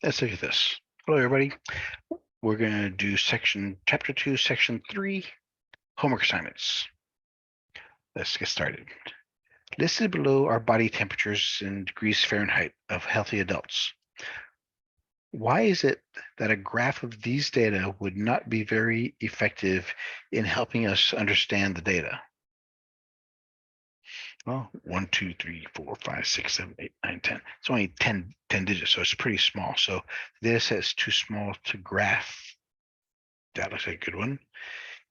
Let's look at this. Hello, everybody. We're going to do chapter 2, section 3, homework assignments. Let's get started. Listed below are body temperatures in degrees Fahrenheit of healthy adults. Why is it that a graph of these data would not be very effective in helping us understand the data? Well, 1, 2, 3, 4, 5, 6, 7, 8, 9, 10. It's only 10 digits, so it's pretty small. So the data set is too small to graph. That looks like a good one.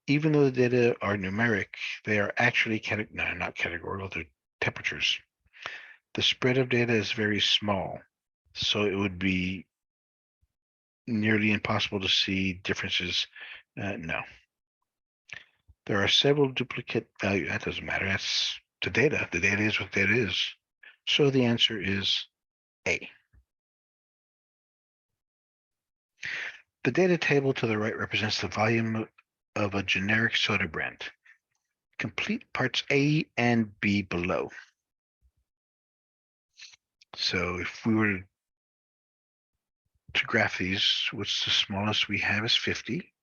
Even though the data are numeric, they are actually not categorical, they're temperatures. The spread of data is very small, so it would be nearly impossible to see differences. No. There are several duplicate values. That doesn't matter. That's the data. The data is what data is. So the answer is A. The data table to the right represents the volume of a generic soda brand. Complete parts A and B below. So if we were to graph these, what's the smallest we have is 50.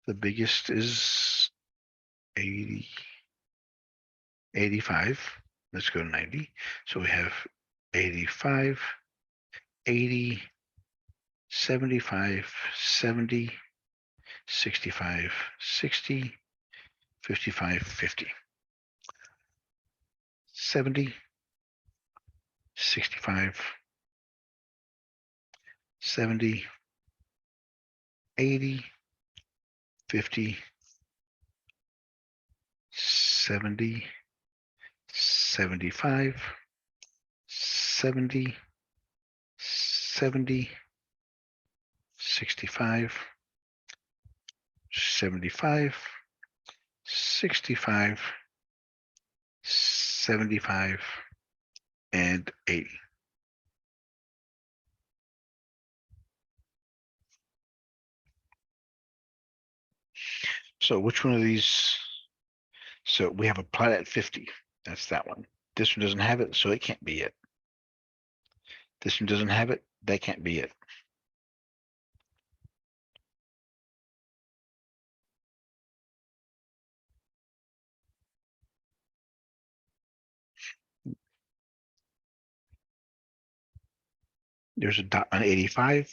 The biggest is 80, 85. Let's go to 90. So we have 85, 80, 75, 70, 65, 60, 55, 50. 70, 65, 70, 80, 50, 70, 75, 70, 70, 65, 75, 65, 75, and 80. So which one of these? So we have a plot at 50. That's that one. This one doesn't have it, so it can't be it. This one doesn't have it. That can't be it. There's a dot on 85.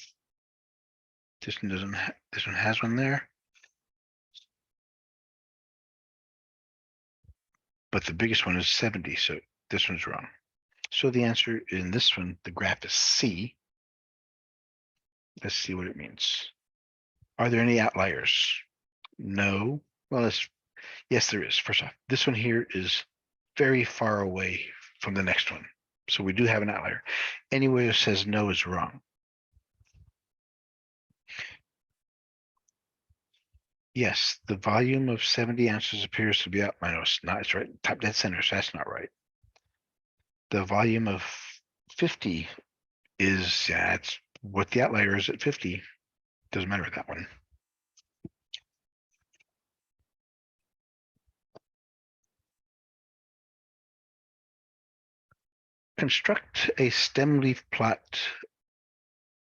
This one doesn't. This one has one there. But the biggest one is 70, so this one's wrong. So the answer in this one, the graph is C. Let's see what it means. Are there any outliers? No. Well, yes, there is. First off, this one here is very far away from the next one. So we do have an outlier. Anywhere that says no is wrong. Yes, the volume of 70 ounces appears to be outlined. No, it's not. It's right top dead center, so that's not right. The volume of 50 is, that's what the outlier is at 50. Doesn't matter with that one. Construct a stem leaf plot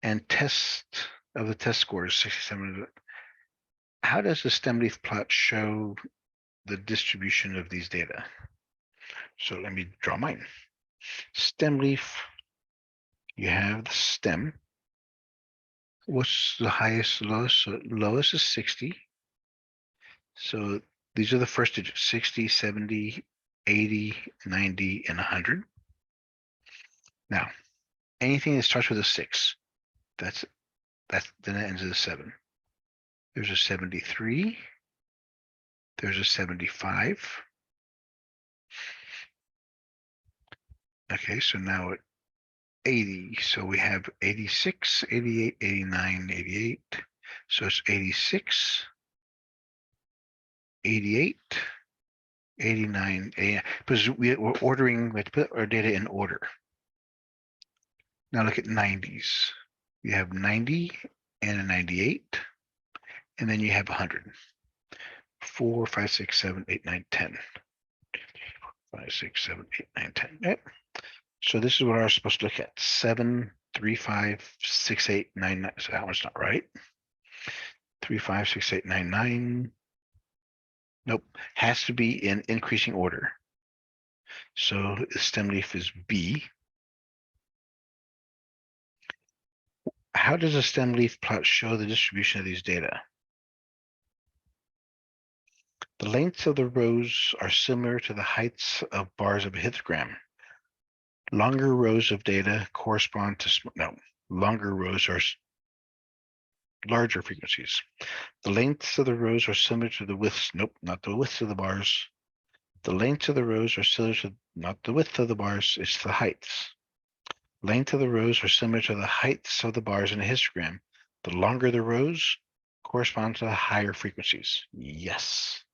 and test of the test scores 67. How does the stem leaf plot show the distribution of these data? So let me draw mine. Stem leaf, you have the stem. What's the highest, lowest? So lowest is 60. So these are the first digits: 60, 70, 80, 90, and 100. Now, anything that starts with a 6, then it ends with a 7. There's a 73. There's a 75. Okay, so now at 80. So we have 86, 88, 89, 88. So it's 86, 88, 89, 89. Because we're ordering, we have to put our data in order. Now look at 90s. You have 90 and a 98, and then you have 100. 4, 5, 6, 7, 8, 9, 10. 5, 6, 7, 8, 9, 10. Yep. So this is what I was supposed to look at. 7, 3, 5, 6, 8, 9, 9. So that one's not right. 3, 5, 6, 8, 9, 9. Nope. Has to be in increasing order. So the stem leaf is B. How does a stem leaf plot show the distribution of these data? The lengths of the rows are similar to the heights of bars of a histogram. Longer rows of data correspond to longer rows are larger frequencies. The lengths of the rows are similar to the widths. Nope, not the widths of the bars. The lengths of the rows are similar to not the width of the bars, it's the heights. Length of the rows are similar to the heights of the bars in a histogram. The longer the rows correspond to the higher frequencies. Yes.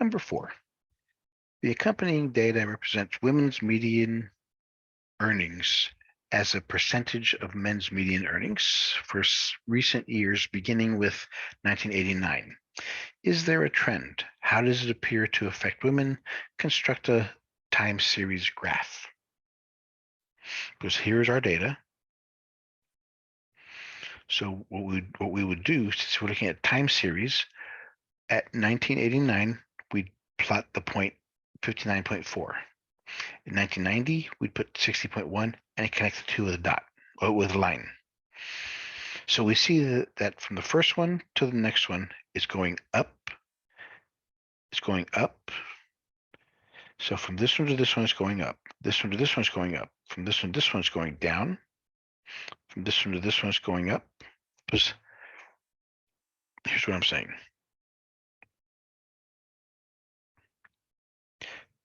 Number 4. The accompanying data represents women's median earnings as a percentage of men's median earnings for recent years, beginning with 1989. Is there a trend? How does it appear to affect women? Construct a time series graph. Because here's our data. So what we would do, since we're looking at time series, at 1989, we'd plot the point 59.4. In 1990, we'd put 60.1 and it connects the two with a dot, or with a line. So we see that from the first one to the next one is going up. It's going up. So from this one to this one is going up. This one to this one is going up. From this one to this one is going down. From this one to this one is going up. Because here's what I'm saying.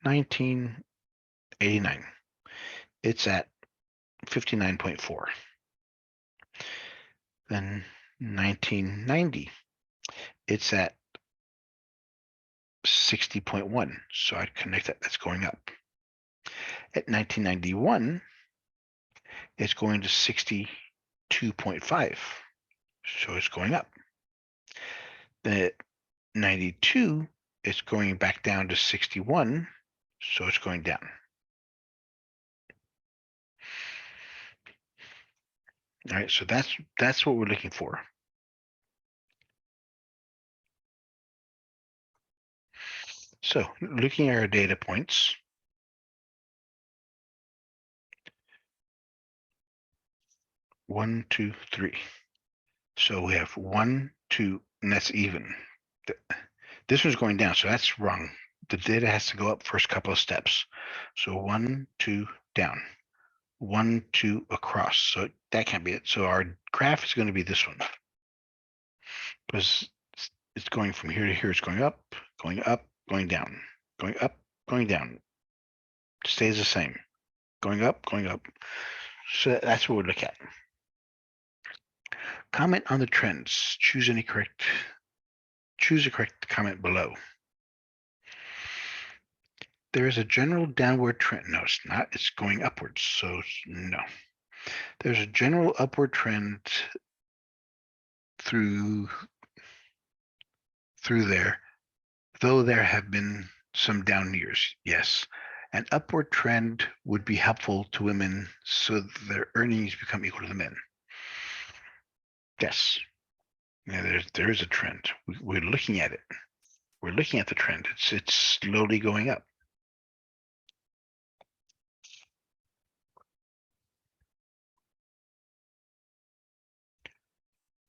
1989. It's at 59.4. Then 1990. It's at 60.1. So I'd connect that. That's going up. At 1991, it's going to 62.5. So it's going up. Then at 92, it's going back down to 61. So it's going down. All right, so that's what we're looking for. So looking at our data points, 1, 2, 3. So we have 1, 2, and that's even. This one's going down, so that's wrong. The data has to go up first couple of steps. So 1, 2, down. 1, 2, across. So that can't be it. So our graph is going to be this one. Because it's going from here to here. It's going up, going down, going up, going down. It stays the same. Going up, going up. So that's what we look at. Comment on the trends. Choose a correct comment below. There is a general downward trend. No, it's not. It's going upwards. So no. There's a general upward trend through there, though there have been some down years. Yes. An upward trend would be helpful to women so their earnings become equal to the men. Yes. Yeah, there is a trend. We're looking at it. We're looking at the trend. It's slowly going up.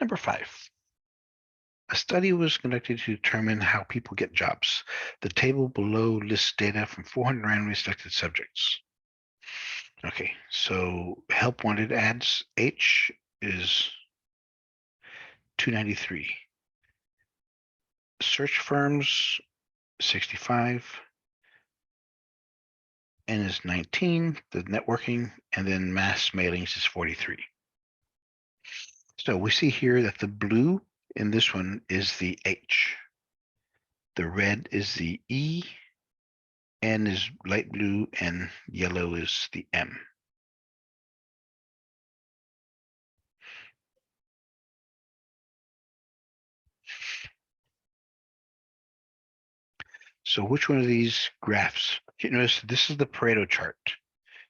Number 5. A study was conducted to determine how people get jobs. The table below lists data from 400 randomly selected subjects. Okay, so help wanted ads, H is 293. Search firms, 65. N is 19, the networking, and then mass mailings is 43. So we see here that the blue in this one is the H. The red is the E, N is light blue, and yellow is the M. So which one of these graphs? You notice this is the Pareto chart.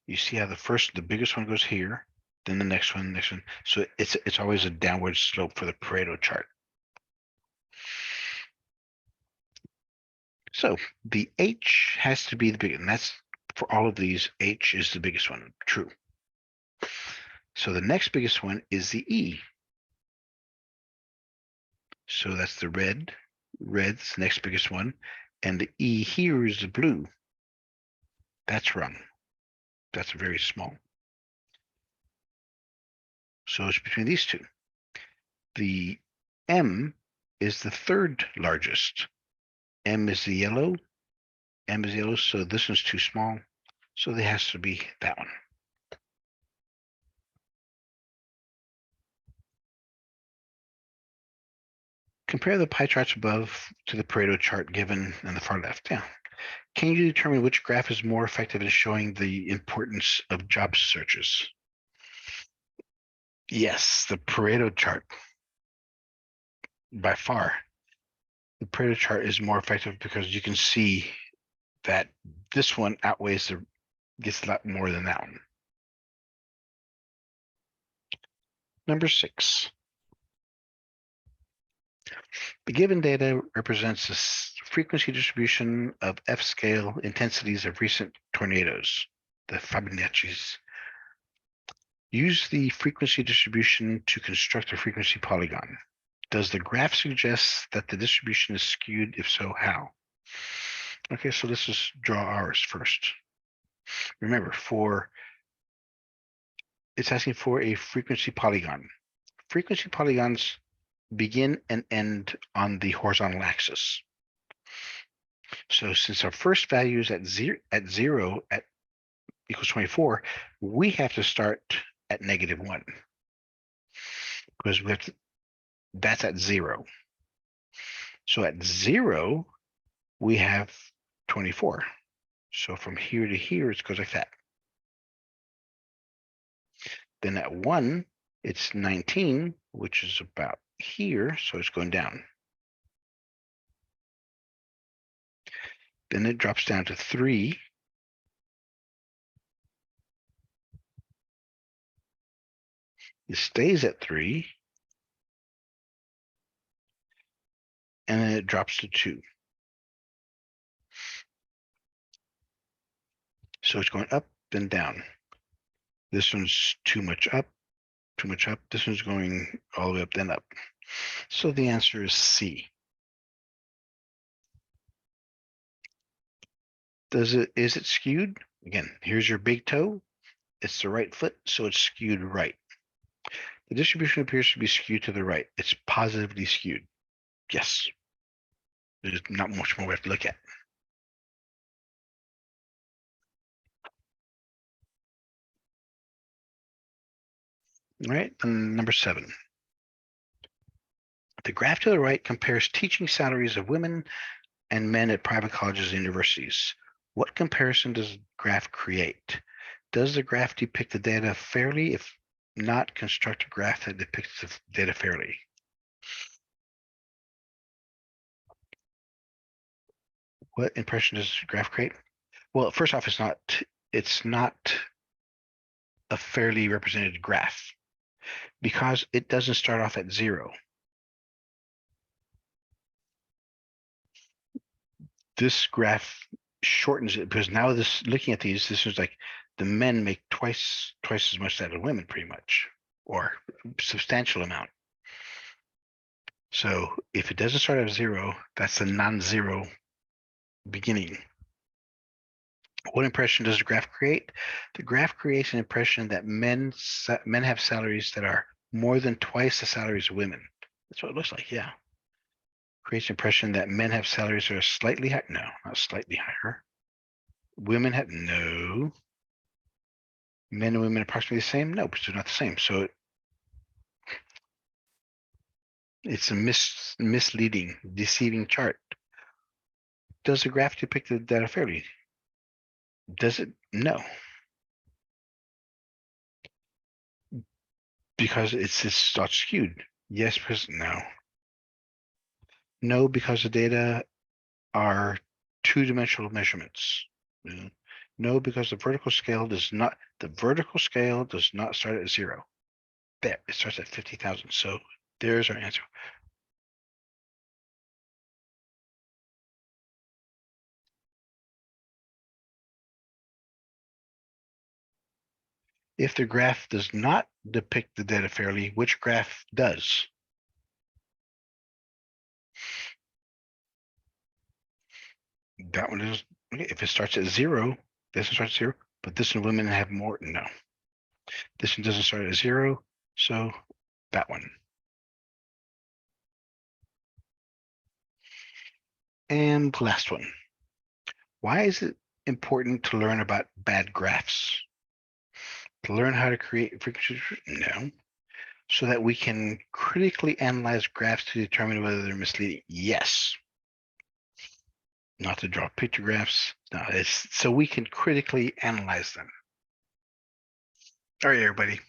You see how the biggest one goes here, then the next one, next one. So it's always a downward slope for the Pareto chart. So the H has to be the biggest, and that's for all of these, H is the biggest one, true. So the next biggest one is the E. So that's the red's the next biggest one. And the E here is the blue. That's wrong. That's very small. So it's between these two. The M is the third largest. M is the yellow. M is yellow, so this one's too small. So there has to be that one. Compare the pie charts above to the Pareto chart given on the far left. Yeah. Can you determine which graph is more effective in showing the importance of job searches? Yes, the Pareto chart. By far, the Pareto chart is more effective because you can see that this one outweighs gets a lot more than that one. Number 6. The given data represents the frequency distribution of F-scale intensities of recent tornadoes, the Fibonacci's. Use the frequency distribution to construct a frequency polygon. Does the graph suggest that the distribution is skewed? If so, how? Okay, so let's just draw ours first. Remember, it's asking for a frequency polygon. Frequency polygons begin and end on the horizontal axis. So since our first value is at zero at equals 24, we have to start at -1 because that's at 0. So at 0, we have 24. So from here to here, it goes like that. Then at 1, it's 19, which is about here, so it's going down. Then it drops down to 3. It stays at 3. And then it drops to 2. So it's going up and down. This one's too much up, too much up. This one's going all the way up, then up. So the answer is C. Is it skewed? Again, here's your big toe. It's the right foot, so it's skewed right. The distribution appears to be skewed to the right. It's positively skewed. Yes. There's not much more we have to look at. All right, and number 7. The graph to the right compares teaching salaries of women and men at private colleges and universities. What comparison does the graph create? Does the graph depict the data fairly? If not, construct a graph that depicts the data fairly. What impression does the graph create? Well, first off, it's not a fairly represented graph because it doesn't start off at 0. This graph shortens it because now looking at these, this is like the men make twice as much as the women, pretty much, or substantial amount. So if it doesn't start at 0, that's a non-zero beginning. What impression does the graph create? The graph creates an impression that men have salaries that are more than twice the salaries of women. That's what it looks like, yeah. Creates an impression that men have salaries that are slightly higher. No, not slightly higher. Women have, no. Men and women approximately the same? No, but they're not the same. So it's a misleading, deceiving chart. Does the graph depict the data fairly? Does it? No. Because it's not skewed. Yes, because no. No, because the data are two-dimensional measurements. No, because the vertical scale does not start at 0. There, it starts at 50,000. So there's our answer. If the graph does not depict the data fairly, which graph does? That one is, if it starts at 0, this one starts at 0, but this one women have more. No, this one doesn't start at 0, so that one. And last one. Why is it important to learn about bad graphs? To learn how to create frequency? No. So that we can critically analyze graphs to determine whether they're misleading? Yes. Not to draw picture graphs. No, it's so we can critically analyze them. All right, everybody.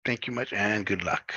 Thank you much and good luck.